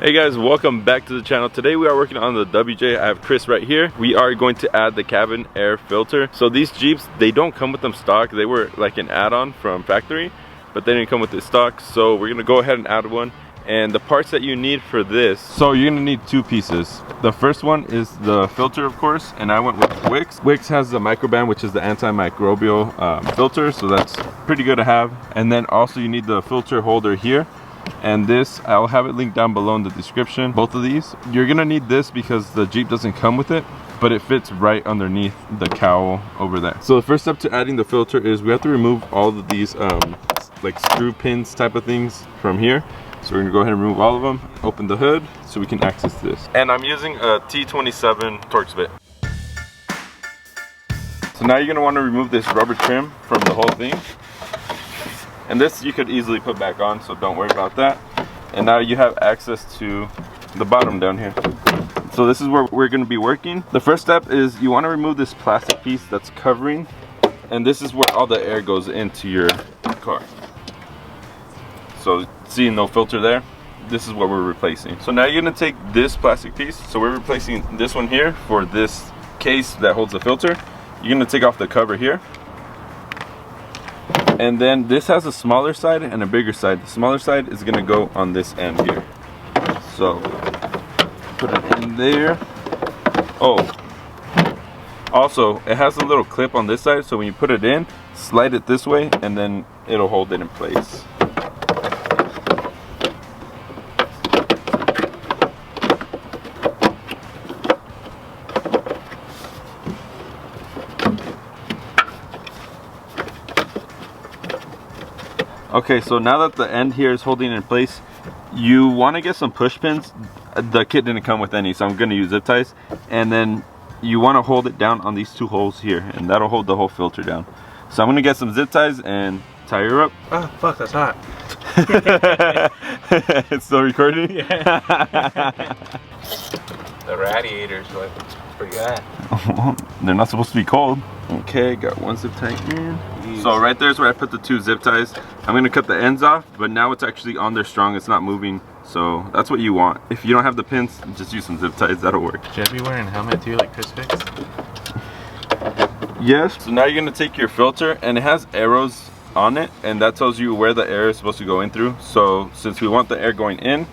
Hey guys, welcome back to the channel. Today we are working on the WJ. I have Chris right here. We are going to add the cabin air filter. So these Jeeps, they don't come with them stock. They were like an add-on from factory, but they didn't come with the stock. So we're gonna go ahead and add one. And the parts that you need for this, so you're gonna need two pieces. The first one is the filter, of course, and I went with Wix. Wix has the microban, which is the antimicrobial filter, so that's pretty good to have. And then also you need the filter holder here. And this, I'll have it linked down below in the description. Both of these, you're gonna need this because the Jeep doesn't come with it, but it fits right underneath the cowl over there. So the first step to adding the filter is we have to remove all of these like screw pins type of things from here. So we're gonna go ahead and remove all of them, open the hood so we can access this. And I'm using a T27 Torx bit. So now you're gonna wanna remove this rubber trim from the whole thing. And this you could easily put back on, so don't worry about that. And now you have access to the bottom down here. So this is where we're gonna be working. The first step is you wanna remove this plastic piece that's covering, and this is where all the air goes into your car. So see, no filter there. This is what we're replacing. So now you're gonna take this plastic piece. So we're replacing this one here for this case that holds the filter. You're gonna take off the cover here. And then this has a smaller side and a bigger side. The smaller side is gonna go on this end here. So put it in there. Oh, also it has a little clip on this side, so when you put it in, slide it this way and then it'll hold it in place. Okay, so now that the end here is holding in place, you want to get some push pins. The kit didn't come with any, so I'm going to use zip ties. And then you want to hold it down on these two holes here, and that'll hold the whole filter down. So I'm going to get some zip ties and tie her up. Oh, fuck, that's hot. It's still recording? Yeah. The radiators, like, pretty hot. They're not supposed to be cold. Okay, got one zip tie in. So right there's where I put the two zip ties. I'm gonna cut the ends off, but now it's actually on there strong. It's not moving, so that's what you want. If you don't have the pins, just use some zip ties. That'll work. Should I be wearing a helmet too, like Chris fixed? Yes. So now you're gonna take your filter, and it has arrows on it, and that tells you where the air is supposed to go in through. So since we want the air going in,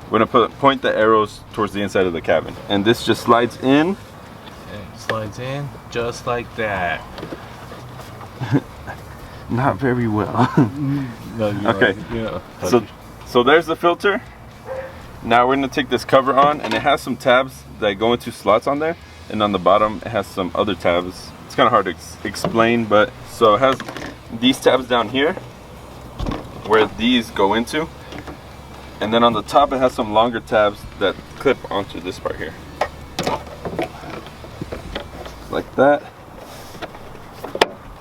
we're gonna point the arrows towards the inside of the cabin, and this just slides in. It slides in just like that. Not very well. No, okay, so there's the filter. Now we're gonna take this cover on, and it has some tabs that go into slots on there, and on the bottom it has some other tabs. It's kind of hard to explain, but so it has these tabs down here where these go into, and then on the top it has some longer tabs that clip onto this part here, like that.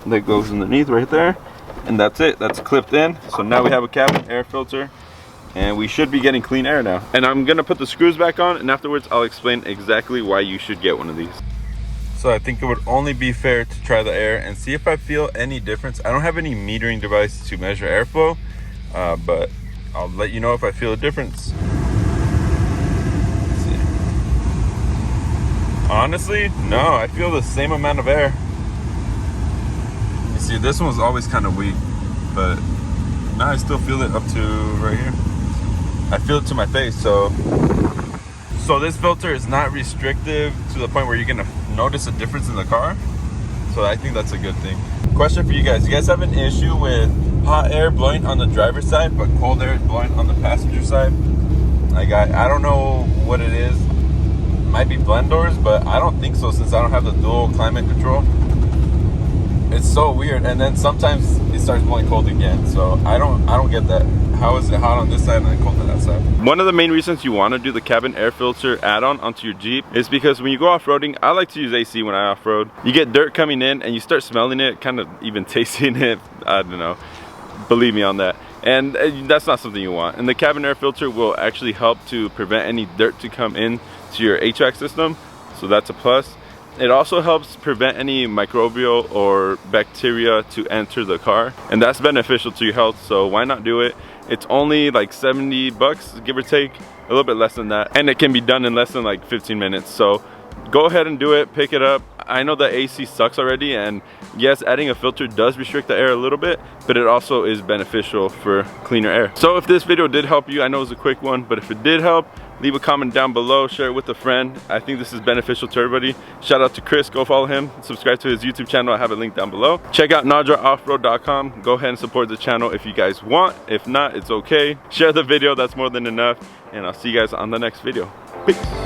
That goes underneath right there, and that's it. That's clipped in. So now we have a cabin air filter, and we should be getting clean air now. And I'm gonna put the screws back on, and afterwards I'll explain exactly why you should get one of these. So I think it would only be fair to try the air and see if I feel any difference. I don't have any metering device to measure airflow, but I'll let you know if I feel a difference. Let's see. Honestly, no, I feel the same amount of air. See, this one was always kind of weak, but now I still feel it up to right here. I feel it to my face. So this filter is not restrictive to the point where you're gonna notice a difference in the car. So I think that's a good thing. Question for you guys: you guys have an issue with hot air blowing on the driver's side, but cold air blowing on the passenger side? Like I don't know what it is. It might be blend doors, but I don't think so since I don't have the dual climate control. It's so weird, and then sometimes it starts blowing cold again. So I don't get that. How is it hot on this side and then cold on that side? One of the main reasons you want to do the cabin air filter add-on onto your Jeep is because when you go off-roading, I like to use AC when I off-road. You get dirt coming in and you start smelling it, kind of even tasting it. I don't know. Believe me on that. And that's not something you want. And the cabin air filter will actually help to prevent any dirt to come in to your HVAC system. So that's a plus. It also helps prevent any microbial or bacteria to enter the car, and that's beneficial to your health, so why not do it? It's only like 70 bucks, give or take, little bit less than that, and it can be done in less than like 15 minutes. So go ahead and do it, pick it up. I know the AC sucks already, and yes, adding a filter does restrict the air a little bit, but it also is beneficial for cleaner air. So if this video did help you, I know it was a quick one, but if it did help, leave a comment down below, share it with a friend. I think this is beneficial to everybody. Shout out to Chris, go follow him, subscribe to his YouTube channel, I have a link down below. Check out najaraoffroad.com, go ahead and support the channel if you guys want. If not, it's okay. Share the video, that's more than enough, and I'll see you guys on the next video. Peace.